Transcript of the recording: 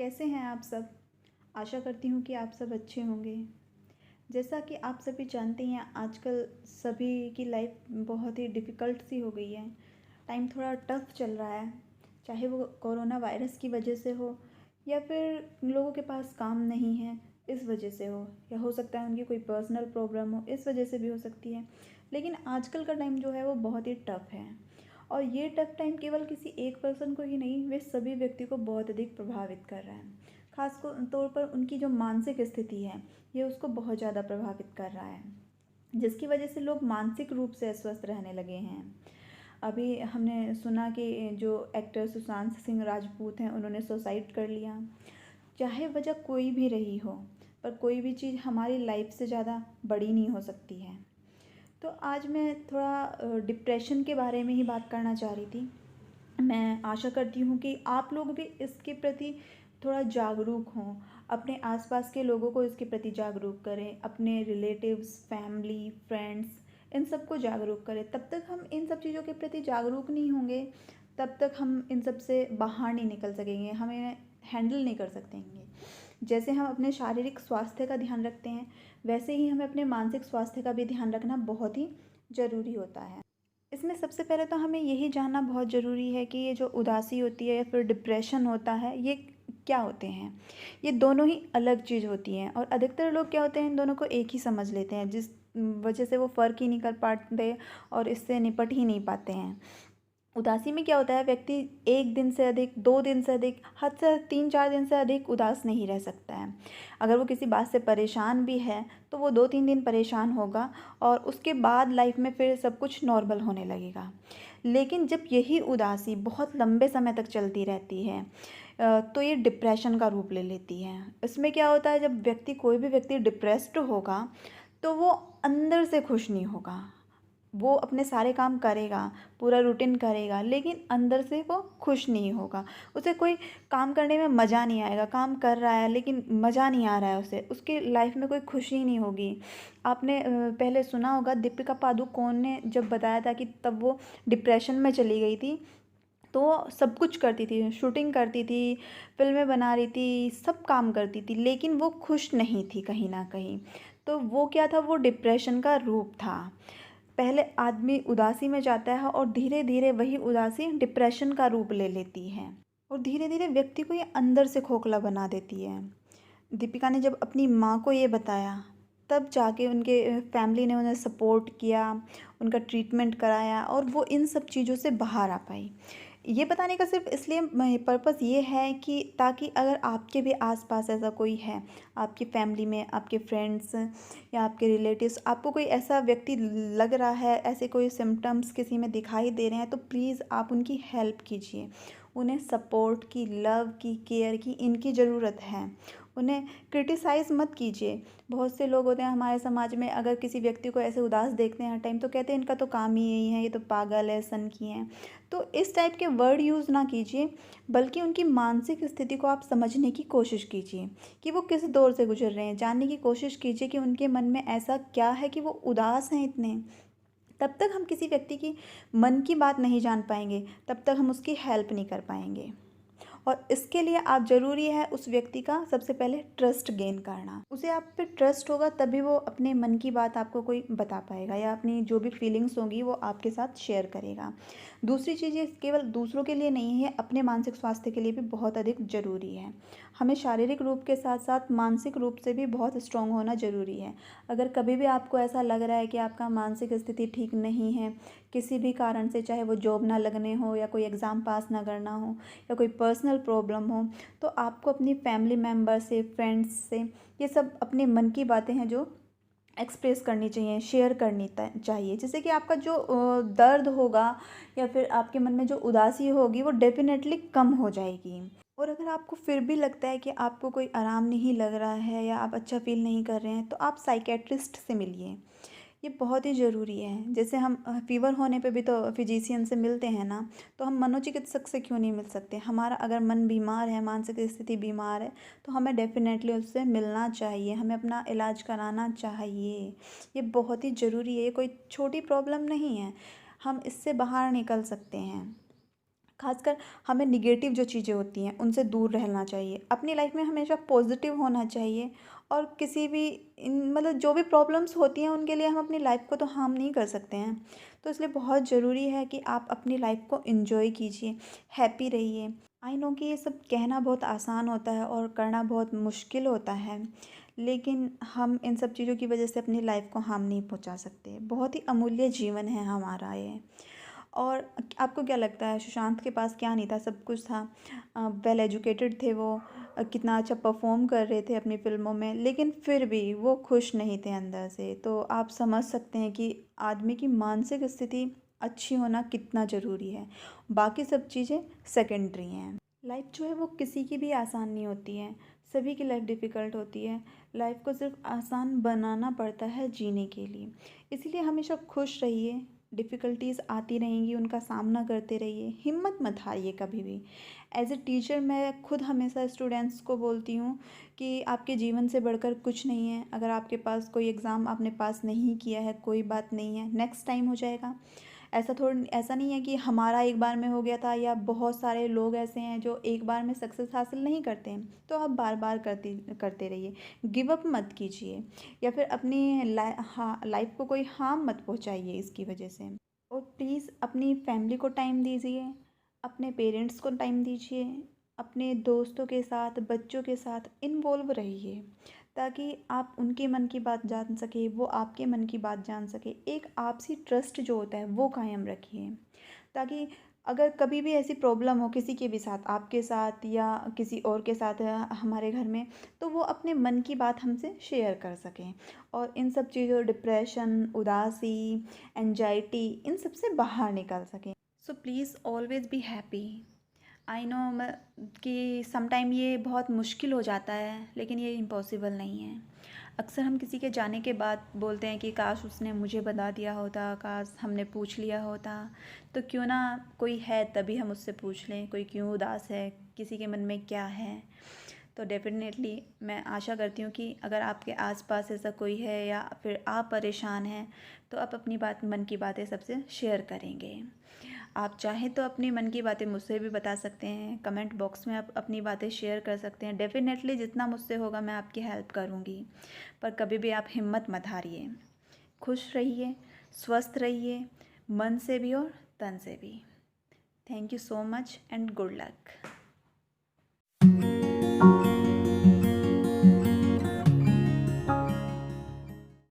कैसे हैं आप सब? आशा करती हूँ कि आप सब अच्छे होंगे। जैसा कि आप सभी जानते हैं आजकल सभी की लाइफ बहुत ही डिफ़िकल्ट सी हो गई है। टाइम थोड़ा टफ़ चल रहा है, चाहे वो कोरोना वायरस की वजह से हो या फिर लोगों के पास काम नहीं है इस वजह से हो, या हो सकता है उनकी कोई पर्सनल प्रॉब्लम हो इस वजह से भी हो सकती है। लेकिन आजकल का टाइम जो है वो बहुत ही टफ़ है, और ये टफ़ टाइम केवल किसी एक पर्सन को ही नहीं, वे सभी व्यक्ति को बहुत अधिक प्रभावित कर रहा है। ख़ास को तौर पर उनकी जो मानसिक स्थिति है, ये उसको बहुत ज़्यादा प्रभावित कर रहा है, जिसकी वजह से लोग मानसिक रूप से अस्वस्थ रहने लगे हैं। अभी हमने सुना कि जो एक्टर सुशांत सिंह राजपूत हैं, उन्होंने सुसाइड कर लिया। चाहे वजह कोई भी रही हो, पर कोई भी चीज़ हमारी लाइफ से ज़्यादा बड़ी नहीं हो सकती है। तो आज मैं थोड़ा डिप्रेशन के बारे में ही बात करना चाह रही थी। मैं आशा करती हूँ कि आप लोग भी इसके प्रति थोड़ा जागरूक हों, अपने आसपास के लोगों को इसके प्रति जागरूक करें, अपने रिलेटिव्स, फैमिली, फ्रेंड्स, इन सबको जागरूक करें। तब तक हम इन सब चीज़ों के प्रति जागरूक नहीं होंगे, तब तक हम इन सब से बाहर नहीं निकल सकेंगे, हम इन्हें हैंडल नहीं कर सकेंगे। जैसे हम अपने शारीरिक स्वास्थ्य का ध्यान रखते हैं, वैसे ही हमें अपने मानसिक स्वास्थ्य का भी ध्यान रखना बहुत ही ज़रूरी होता है। इसमें सबसे पहले तो हमें यही जानना बहुत ज़रूरी है कि ये जो उदासी होती है या फिर डिप्रेशन होता है, ये क्या होते हैं। ये दोनों ही अलग चीज़ होती हैं, और अधिकतर लोग क्या होते हैं, इन दोनों को एक ही समझ लेते हैं, जिस वजह से वो फ़र्क ही नहीं कर पाते और इससे निपट ही नहीं पाते हैं। उदासी में क्या होता है, व्यक्ति 1 दिन से अधिक, 2 दिन से अधिक, हद से 3-4 दिन से अधिक उदास नहीं रह सकता है। अगर वो किसी बात से परेशान भी है, तो वो 2-3 दिन परेशान होगा और उसके बाद लाइफ में फिर सब कुछ नॉर्मल होने लगेगा। लेकिन जब यही उदासी बहुत लंबे समय तक चलती रहती है, तो ये डिप्रेशन का रूप ले लेती है। इसमें क्या होता है, जब कोई भी व्यक्ति डिप्रेस्ड होगा, तो वो अंदर से खुश नहीं होगा। वो अपने सारे काम करेगा, पूरा रूटीन करेगा, लेकिन अंदर से वो खुश नहीं होगा। उसे कोई काम करने में मज़ा नहीं आएगा, काम कर रहा है लेकिन मज़ा नहीं आ रहा है उसे, उसकी लाइफ में कोई खुशी नहीं होगी। आपने पहले सुना होगा, दीपिका पादुकोण ने जब बताया था कि तब वो डिप्रेशन में चली गई थी, तो वो सब कुछ करती थी, शूटिंग करती थी, फ़िल्में बना रही थी, सब काम करती थी, लेकिन वो खुश नहीं थी कहीं न कहीं। तो वो क्या था, वो डिप्रेशन का रूप था। पहले आदमी उदासी में जाता है और धीरे धीरे वही उदासी डिप्रेशन का रूप ले लेती है, और धीरे धीरे व्यक्ति को ये अंदर से खोखला बना देती है। दीपिका ने जब अपनी माँ को ये बताया, तब जाके उनके फैमिली ने उन्हें सपोर्ट किया, उनका ट्रीटमेंट कराया, और वो इन सब चीज़ों से बाहर आ पाई। ये बताने का सिर्फ इसलिए पर्पस ये है कि ताकि अगर आपके भी आसपास ऐसा कोई है, आपकी फैमिली में, आपके फ्रेंड्स या आपके रिलेटिव्स, आपको कोई ऐसा व्यक्ति लग रहा है, ऐसे कोई सिम्टम्स किसी में दिखाई दे रहे हैं, तो प्लीज़ आप उनकी हेल्प कीजिए। उन्हें सपोर्ट की, लव की, केयर की इनकी ज़रूरत है। उन्हें क्रिटिसाइज़ मत कीजिए। बहुत से लोग होते हैं हमारे समाज में, अगर किसी व्यक्ति को ऐसे उदास देखते हैं हर टाइम, तो कहते हैं इनका तो काम ही यही है, ये तो पागल है, सनकी हैं। तो इस टाइप के वर्ड यूज़ ना कीजिए, बल्कि उनकी मानसिक स्थिति को आप समझने की कोशिश कीजिए कि वो किस दौर से गुजर रहे हैं। जानने की कोशिश कीजिए कि उनके मन में ऐसा क्या है कि वो उदास हैं इतने। तब तक हम किसी व्यक्ति की मन की बात नहीं जान पाएंगे, तब तक हम उसकी हेल्प नहीं कर पाएंगे। और इसके लिए आप ज़रूरी है उस व्यक्ति का सबसे पहले ट्रस्ट गेन करना। उसे आप पे ट्रस्ट होगा तभी वो अपने मन की बात आपको कोई बता पाएगा, या अपनी जो भी फीलिंग्स होंगी वो आपके साथ शेयर करेगा। दूसरी चीज़, ये केवल दूसरों के लिए नहीं है, अपने मानसिक स्वास्थ्य के लिए भी बहुत अधिक ज़रूरी है। हमें शारीरिक रूप के साथ साथ मानसिक रूप से भी बहुत स्ट्रॉन्ग होना ज़रूरी है। अगर कभी भी आपको ऐसा लग रहा है कि आपका मानसिक स्थिति ठीक नहीं है, किसी भी कारण से, चाहे वो जॉब ना लगने हो, या कोई एग्ज़ाम पास ना करना हो, या कोई पर्सनल प्रॉब्लम हो, तो आपको अपनी फैमिली मेम्बर से, फ्रेंड्स से, ये सब अपने मन की बातें हैं जो एक्सप्रेस करनी चाहिए, शेयर करनी चाहिए, जिससे कि आपका जो दर्द होगा या फिर आपके मन में जो उदासी होगी वो डेफिनेटली कम हो जाएगी। और अगर आपको फिर भी लगता है कि आपको कोई आराम नहीं लग रहा है, या आप अच्छा फील नहीं कर रहे हैं, तो आप साइकेट्रिस्ट से मिलिए। ये बहुत ही ज़रूरी है। जैसे हम फ़ीवर होने पे भी तो फिजिशियन से मिलते हैं ना, तो हम मनोचिकित्सक से क्यों नहीं मिल सकते। हमारा अगर मन बीमार है, मानसिक स्थिति बीमार है, तो हमें डेफ़िनेटली उससे मिलना चाहिए, हमें अपना इलाज कराना चाहिए। ये बहुत ही ज़रूरी है, ये कोई छोटी प्रॉब्लम नहीं है, हम इससे बाहर निकल सकते हैं। खासकर हमें निगेटिव जो चीज़ें होती हैं उनसे दूर रहना चाहिए। अपनी लाइफ में हमेशा पॉजिटिव होना चाहिए और किसी भी मतलब जो भी प्रॉब्लम्स होती हैं उनके लिए हम अपनी लाइफ को तो हार्म नहीं कर सकते हैं। तो इसलिए बहुत ज़रूरी है कि आप अपनी लाइफ को एंजॉय कीजिए, हैप्पी रहिए। आई नो कि ये सब कहना बहुत आसान होता है और करना बहुत मुश्किल होता है, लेकिन हम इन सब चीज़ों की वजह से अपनी लाइफ को हार्म नहीं पहुंचा सकते। बहुत ही अमूल्य जीवन है हमारा ये। और आपको क्या लगता है सुशांत के पास क्या नहीं था? सब कुछ था। वेल एजुकेटेड थे वो, कितना अच्छा परफॉर्म कर रहे थे अपनी फ़िल्मों में, लेकिन फिर भी वो खुश नहीं थे अंदर से। तो आप समझ सकते हैं कि आदमी की मानसिक स्थिति अच्छी होना कितना ज़रूरी है। बाकी सब चीज़ें सेकेंडरी हैं। लाइफ जो है वो किसी की भी आसान नहीं होती है, सभी की लाइफ डिफ़िकल्ट होती है। लाइफ को सिर्फ आसान बनाना पड़ता है जीने के लिए। इसीलिए हमेशा खुश रहिए, डिफ़िकल्टीज़ आती रहेंगी, उनका सामना करते रहिए, हिम्मत मत हारिए कभी भी। एज़ ए टीचर मैं खुद हमेशा स्टूडेंट्स को बोलती हूँ कि आपके जीवन से बढ़कर कुछ नहीं है। अगर आपके पास कोई एग्ज़ाम आपने पास नहीं किया है, कोई बात नहीं है, नेक्स्ट टाइम हो जाएगा। ऐसा नहीं है कि हमारा एक बार में हो गया था, या बहुत सारे लोग ऐसे हैं जो एक बार में सक्सेस हासिल नहीं करते हैं। तो आप बार बार करते रहिए, गिव अप मत कीजिए, या फिर अपनी लाइफ को कोई हार्म मत पहुंचाइए इसकी वजह से। और प्लीज़ अपनी फैमिली को टाइम दीजिए, अपने पेरेंट्स को टाइम दीजिए, अपने दोस्तों के साथ, बच्चों के साथ इन्वॉल्व रहिए, ताकि आप उनके मन की बात जान सके, वो आपके मन की बात जान सके। एक आपसी ट्रस्ट जो होता है वो कायम रखिए, ताकि अगर कभी भी ऐसी प्रॉब्लम हो किसी के भी साथ, आपके साथ या किसी और के साथ हमारे घर में, तो वो अपने मन की बात हमसे शेयर कर सकें और इन सब चीज़ों, डिप्रेशन, उदासी, एंजाइटी, इन सब से बाहर निकल सकें। So please always be happy. I know कि समटाइम ये बहुत मुश्किल हो जाता है, लेकिन ये इम्पॉसिबल नहीं है। अक्सर हम किसी के जाने के बाद बोलते हैं कि काश उसने मुझे बता दिया होता, काश हमने पूछ लिया होता। तो क्यों ना कोई है तभी हम उससे पूछ लें, कोई क्यों उदास है, किसी के मन में क्या है। तो डेफिनेटली मैं आशा करती हूँ कि अगर आपके आसपास ऐसा कोई है या फिर आप परेशान हैं, तो आप अपनी बात, मन की बातें सबसे शेयर करेंगे। आप चाहें तो अपनी मन की बातें मुझसे भी बता सकते हैं, कमेंट बॉक्स में आप अपनी बातें शेयर कर सकते हैं। डेफिनेटली जितना मुझसे होगा मैं आपकी हेल्प करूँगी। पर कभी भी आप हिम्मत मत हारिए, खुश रहिए, स्वस्थ रहिए, मन से भी और तन से भी। Thank you so much and good luck.